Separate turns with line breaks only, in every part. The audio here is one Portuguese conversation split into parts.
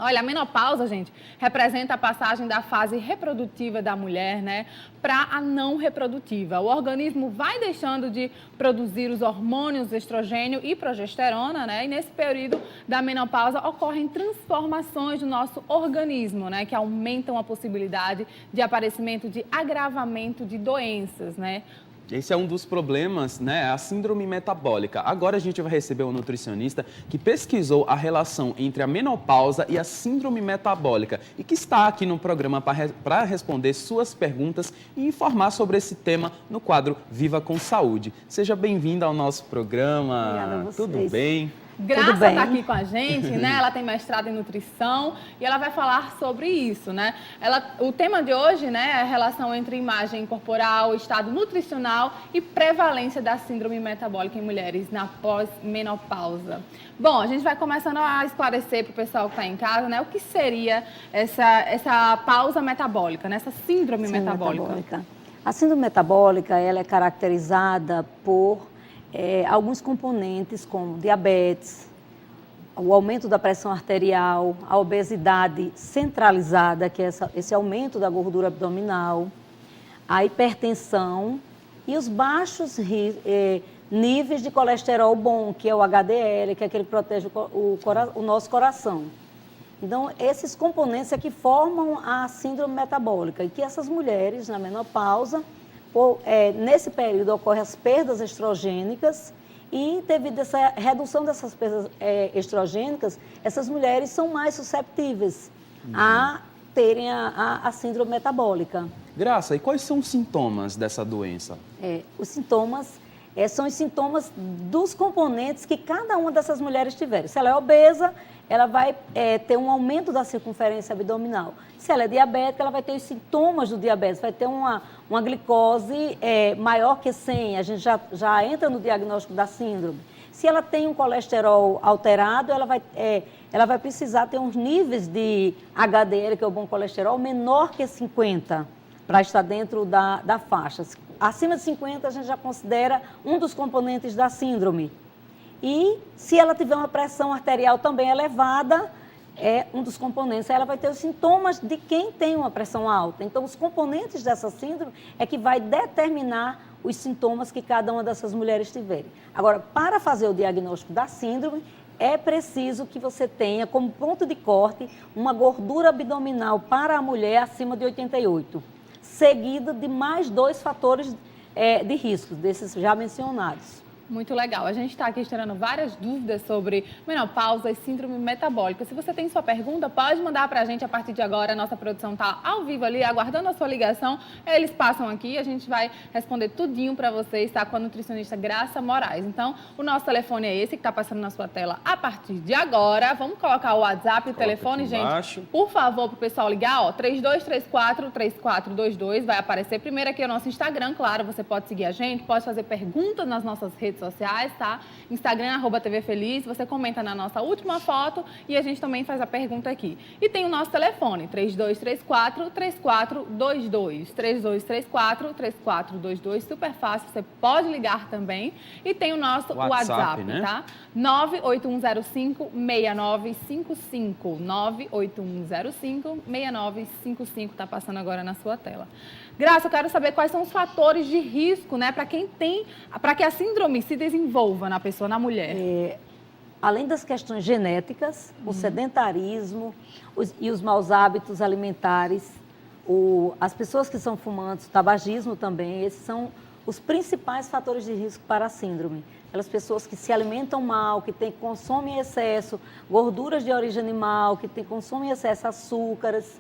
Olha, a menopausa, gente, representa a passagem da fase reprodutiva da mulher, né, para a não reprodutiva. O organismo vai deixando de produzir os hormônios estrogênio e progesterona, né, e nesse período da menopausa ocorrem transformações do nosso organismo, né, que aumentam a possibilidade de aparecimento de agravamento de doenças, né.
Esse é um dos problemas, né? A síndrome metabólica. Agora a gente vai receber um nutricionista que pesquisou a relação entre a menopausa e a síndrome metabólica e que está aqui no programa para responder suas perguntas e informar sobre esse tema no quadro Viva com Saúde. Seja bem-vinda ao nosso programa.
Obrigada a vocês.
Tudo bem?
Graça está aqui com a gente, né? Ela tem mestrado em nutrição e ela vai falar sobre isso, né? O tema de hoje, né, é a relação entre imagem corporal, estado nutricional e prevalência da síndrome metabólica em mulheres na pós-menopausa. Bom, a gente vai começando a esclarecer para o pessoal que está em casa, né, o que seria essa pausa metabólica, né, essa síndrome metabólica.
A síndrome metabólica, ela é caracterizada por alguns componentes como diabetes, o aumento da pressão arterial, a obesidade centralizada, que é esse aumento da gordura abdominal, a hipertensão e os baixos níveis de colesterol bom, que é o HDL, que é aquele que protege o nosso coração. Então, esses componentes é que formam a síndrome metabólica e que essas mulheres na menopausa, nesse período ocorrem as perdas estrogênicas e devido a essa redução dessas perdas estrogênicas, essas mulheres são mais susceptíveis a terem a síndrome metabólica.
Graça, e quais são os sintomas dessa doença?
Os sintomas são os sintomas dos componentes que cada uma dessas mulheres tiver. Se ela é obesa, ela vai ter um aumento da circunferência abdominal. Se ela é diabética, ela vai ter os sintomas do diabetes, vai ter uma glicose maior que 100, a gente já entra no diagnóstico da síndrome. Se ela tem um colesterol alterado, ela vai precisar ter uns níveis de HDL, que é o bom colesterol, menor que 50, para estar dentro da faixa. Acima de 50, a gente já considera um dos componentes da síndrome. E se ela tiver uma pressão arterial também elevada, é um dos componentes. Ela vai ter os sintomas de quem tem uma pressão alta. Então, os componentes dessa síndrome é que vai determinar os sintomas que cada uma dessas mulheres tiverem. Agora, para fazer o diagnóstico da síndrome, é preciso que você tenha como ponto de corte uma gordura abdominal para a mulher acima de 88, seguida de mais 2 fatores de risco, desses já mencionados.
Muito legal. A gente está aqui tirando várias dúvidas sobre menopausa e síndrome metabólica. Se você tem sua pergunta, pode mandar para a gente a partir de agora. A nossa produção está ao vivo ali, aguardando a sua ligação. Eles passam aqui e a gente vai responder tudinho para vocês, tá? Com a nutricionista Graça Moraes. Então, o nosso telefone é esse que está passando na sua tela a partir de agora. Vamos colocar o WhatsApp e o telefone, gente. Por favor, para o pessoal ligar, ó, 3234-3422. Vai aparecer primeiro aqui o nosso Instagram, claro. Você pode seguir a gente, pode fazer perguntas nas nossas redes sociais, tá? Instagram, @TV Feliz, você comenta na nossa última foto e a gente também faz a pergunta aqui. E tem o nosso telefone, 3234-3422, 3234-3422, super fácil, você pode ligar também. E tem o nosso WhatsApp, né? Tá? 98105-6955, 98105-6955, tá passando agora na sua tela. Graça, eu quero saber quais são os fatores de risco, né, para que a síndrome se desenvolva na pessoa, na mulher.
Além das questões genéticas, o sedentarismo e os maus hábitos alimentares, as pessoas que são fumantes, o tabagismo também, esses são os principais fatores de risco para a síndrome. Aquelas pessoas que se alimentam mal, que consomem em excesso gorduras de origem animal, que consomem em excesso açúcares,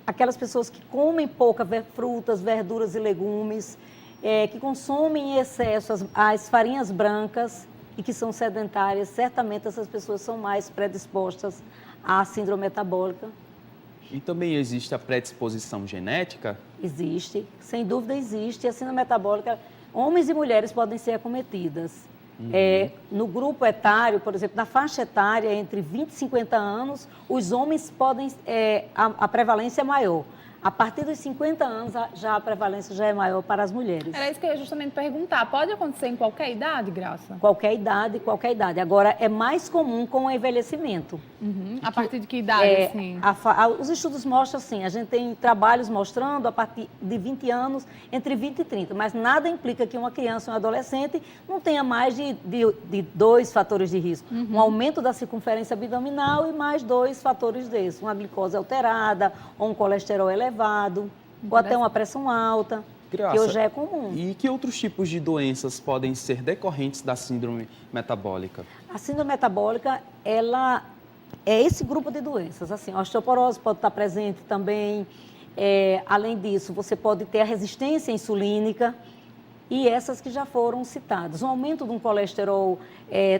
aquelas pessoas que comem pouca frutas, verduras e legumes, que consomem em excesso as farinhas brancas e que são sedentárias, certamente essas pessoas são mais predispostas à síndrome metabólica.
E também existe a predisposição genética?
Existe, sem dúvida existe. A síndrome metabólica, homens e mulheres podem ser acometidas. No grupo etário, por exemplo, na faixa etária entre 20 e 50 anos, os homens podem, a prevalência é maior. A partir dos 50 anos, já a prevalência já é maior para as mulheres.
Era isso que eu ia justamente perguntar. Pode acontecer em qualquer idade, Graça?
Qualquer idade, qualquer idade. Agora, é mais comum com o envelhecimento.
A partir de que idade, assim?
Os estudos mostram assim, a gente tem trabalhos mostrando a partir de 20 anos, entre 20 e 30, mas nada implica que uma criança ou um adolescente não tenha mais de 2 fatores de risco. Um aumento da circunferência abdominal e mais 2 fatores desses. Uma glicose alterada, ou um colesterol elevado, ou até uma pressão alta,
Graça,
que hoje é comum.
E que outros tipos de doenças podem ser decorrentes da síndrome metabólica?
A síndrome metabólica, ela é esse grupo de doenças. Assim, a osteoporose pode estar presente também. Além disso, você pode ter a resistência insulínica e essas que já foram citadas. Um aumento de um colesterol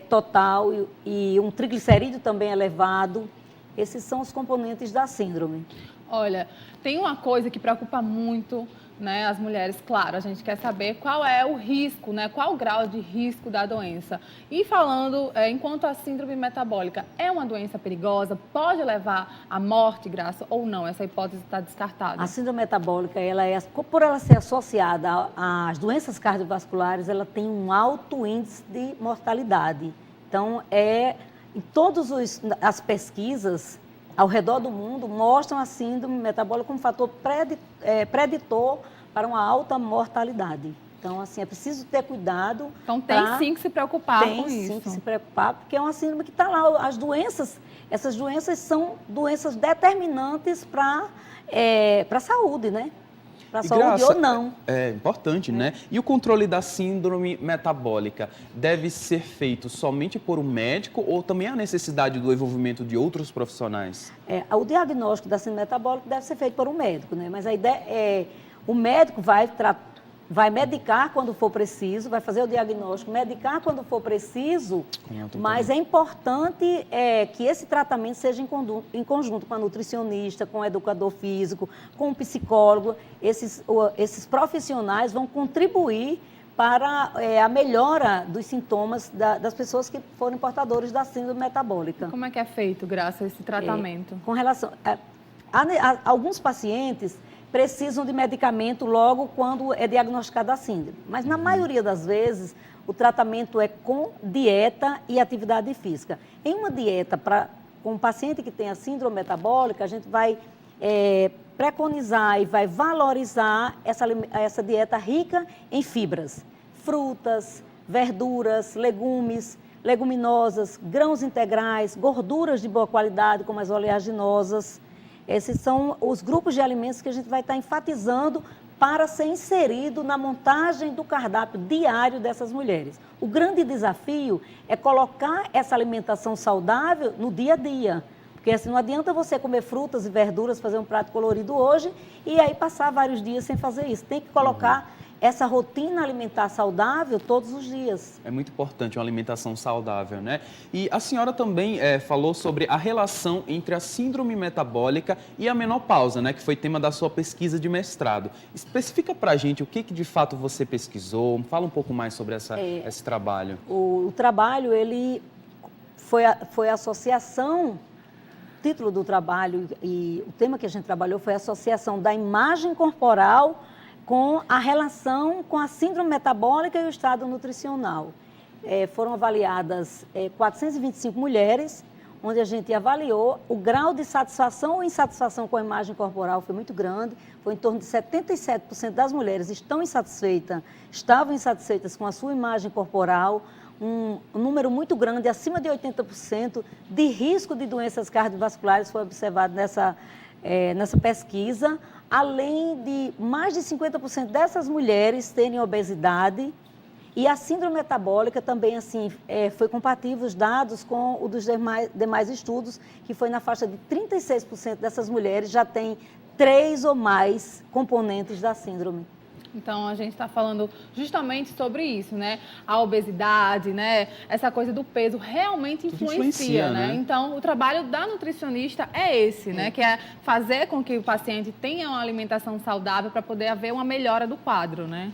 total e um triglicerídeo também elevado. Esses são os componentes da síndrome.
Olha, tem uma coisa que preocupa muito, né, as mulheres. Claro, a gente quer saber qual é o risco, né, qual o grau de risco da doença. E falando, enquanto a síndrome metabólica é uma doença perigosa, pode levar à morte, Graça, ou não? Essa hipótese está descartada.
A síndrome metabólica, por ela ser associada às doenças cardiovasculares, ela tem um alto índice de mortalidade. Então, em todas as pesquisas ao redor do mundo mostram a síndrome metabólica como fator preditor para uma alta mortalidade. Então, assim, é preciso ter cuidado.
Então, tem sim que se preocupar com isso.
Tem sim que se preocupar, porque é uma síndrome que está lá. Essas doenças são doenças determinantes para a saúde, né? Para a saúde,
Graça,
ou não.
É importante, né? E o controle da síndrome metabólica deve ser feito somente por um médico ou também há necessidade do envolvimento de outros profissionais?
O diagnóstico da síndrome metabólica deve ser feito por um médico, né? Mas a ideia o médico vai medicar quando for preciso, vai fazer o diagnóstico, medicar quando for preciso, mas é importante que esse tratamento seja em conjunto com a nutricionista, com o educador físico, com o psicólogo. Esses profissionais vão contribuir para a melhora dos sintomas das pessoas que forem portadores da síndrome metabólica.
Como é que é feito, Graça, esse tratamento?
Com relação alguns pacientes precisam de medicamento logo quando é diagnosticada a síndrome. Mas, na maioria das vezes, o tratamento é com dieta e atividade física. Em uma dieta com um paciente que tem a síndrome metabólica, a gente vai preconizar e vai valorizar essa dieta rica em fibras, frutas, verduras, legumes, leguminosas, grãos integrais, gorduras de boa qualidade, como as oleaginosas. Esses são os grupos de alimentos que a gente vai estar enfatizando para ser inserido na montagem do cardápio diário dessas mulheres. O grande desafio é colocar essa alimentação saudável no dia a dia. Porque assim, não adianta você comer frutas e verduras, fazer um prato colorido hoje e aí passar vários dias sem fazer isso. Tem que colocar essa rotina alimentar saudável todos os dias.
É muito importante uma alimentação saudável, né? E a senhora também falou sobre a relação entre a síndrome metabólica e a menopausa, né? Que foi tema da sua pesquisa de mestrado. Especifica pra gente o que de fato você pesquisou, fala um pouco mais sobre esse trabalho.
O trabalho, ele foi a associação, o título do trabalho e o tema que a gente trabalhou foi a associação da imagem corporal com a relação com a síndrome metabólica e o estado nutricional. Foram avaliadas 425 mulheres, onde a gente avaliou o grau de satisfação ou insatisfação com a imagem corporal, foi muito grande, foi em torno de 77% das mulheres estavam insatisfeitas com a sua imagem corporal, um número muito grande, acima de 80% de risco de doenças cardiovasculares foi observado nessa pesquisa, além de mais de 50% dessas mulheres terem obesidade e a síndrome metabólica também assim, foi compatível os dados com o dos demais estudos, que foi na faixa de 36% dessas mulheres já têm 3 ou mais componentes da síndrome.
Então, a gente está falando justamente sobre isso, né? A obesidade, né? Essa coisa do peso realmente influencia, né? Então, o trabalho da nutricionista é esse, né? Que é fazer com que o paciente tenha uma alimentação saudável para poder haver uma melhora do quadro, né?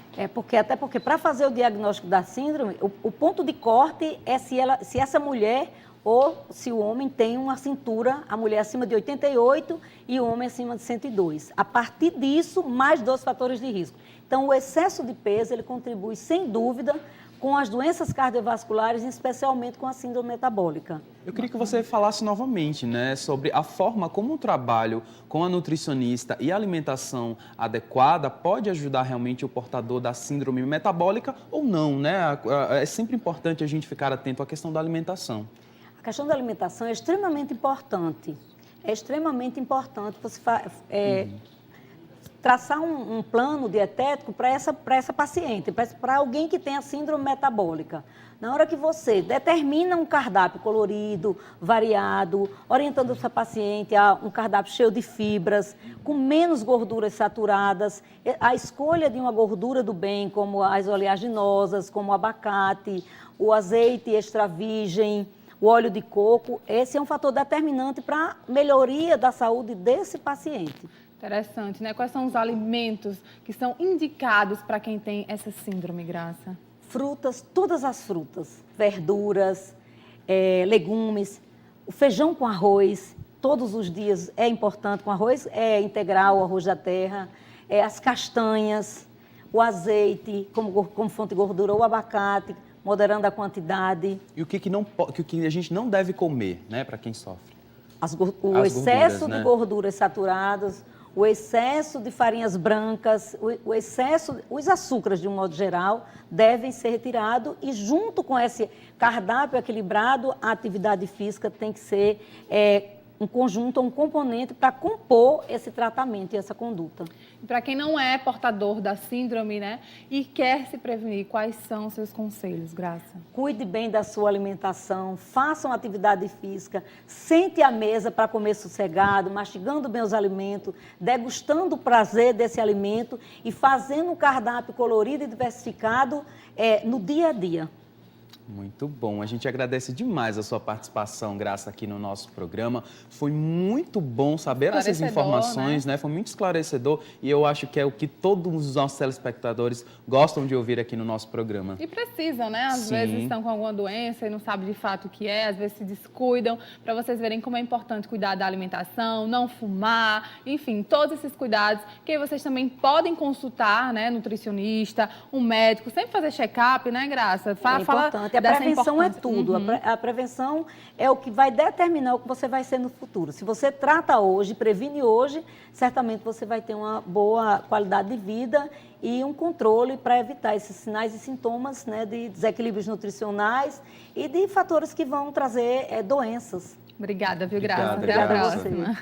Até porque para fazer o diagnóstico da síndrome, o ponto de corte é se essa mulher ou se o homem tem uma cintura, a mulher acima de 88 e o homem acima de 102. A partir disso, mais 2 fatores de risco. Então, o excesso de peso, ele contribui, sem dúvida, com as doenças cardiovasculares, especialmente com a síndrome metabólica.
Eu queria que você falasse novamente, né, sobre a forma como o trabalho com a nutricionista e a alimentação adequada pode ajudar realmente o portador da síndrome metabólica ou não, né? É sempre importante a gente ficar atento à questão da alimentação.
A questão da alimentação é extremamente importante. É extremamente importante você traçar um plano dietético para essa paciente, para alguém que tem a síndrome metabólica. Na hora que você determina um cardápio colorido, variado, orientando essa paciente a um cardápio cheio de fibras, com menos gorduras saturadas, a escolha de uma gordura do bem, como as oleaginosas, como o abacate, o azeite extra virgem, o óleo de coco, esse é um fator determinante para a melhoria da saúde desse paciente.
Interessante, né? Quais são os alimentos que são indicados para quem tem essa síndrome, Graça?
Frutas, todas as frutas, verduras, legumes, o feijão com arroz, todos os dias é importante, com arroz integral, o arroz da terra, as castanhas, o azeite como fonte de gordura, o abacate, moderando a quantidade.
E o que a gente não deve comer, né, para quem sofre?
O excesso
gorduras, né?
de gorduras saturadas, o excesso de farinhas brancas, os açúcares, de um modo geral, devem ser retirados e, junto com esse cardápio equilibrado, a atividade física tem que ser um conjunto, um componente para compor esse tratamento e essa conduta.
Para quem não é portador da síndrome, né, e quer se prevenir, quais são os seus conselhos, Graça?
Cuide bem da sua alimentação, faça uma atividade física, sente à mesa para comer sossegado, mastigando bem os alimentos, degustando o prazer desse alimento e fazendo um cardápio colorido e diversificado no dia a dia.
Muito bom. A gente agradece demais a sua participação, Graça, aqui no nosso programa. Foi muito bom saber essas informações, né? Foi muito esclarecedor e eu acho que é o que todos os nossos telespectadores gostam de ouvir aqui no nosso programa.
E precisam, né? Às
Sim.
vezes estão com alguma doença e não sabem de fato o que é, às vezes se descuidam, para vocês verem como é importante cuidar da alimentação, não fumar, enfim, todos esses cuidados, que aí vocês também podem consultar, né, nutricionista, um médico, sempre fazer check-up, né, Graça?
É importante. A prevenção é tudo.
Uhum.
A prevenção é o que vai determinar o que você vai ser no futuro. Se você trata hoje, previne hoje, certamente você vai ter uma boa qualidade de vida e um controle para evitar esses sinais e sintomas, né, de desequilíbrios nutricionais e de fatores que vão trazer doenças.
Obrigada, viu, Graça? Até
Obrigado.
a próxima.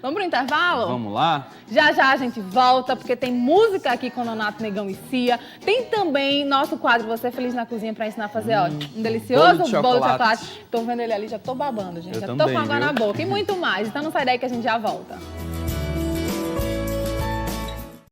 Vamos pro intervalo?
Vamos lá?
Já já a gente volta, porque tem música aqui com o Nonato Negão e Cia. Tem também nosso quadro Você Feliz na Cozinha para ensinar a fazer, ó, um delicioso bolo de chocolate. Tô vendo ele ali, já tô babando, gente.
Eu
já
também,
tô com água
viu?
na boca e muito mais. Então não sai daí que a gente já volta.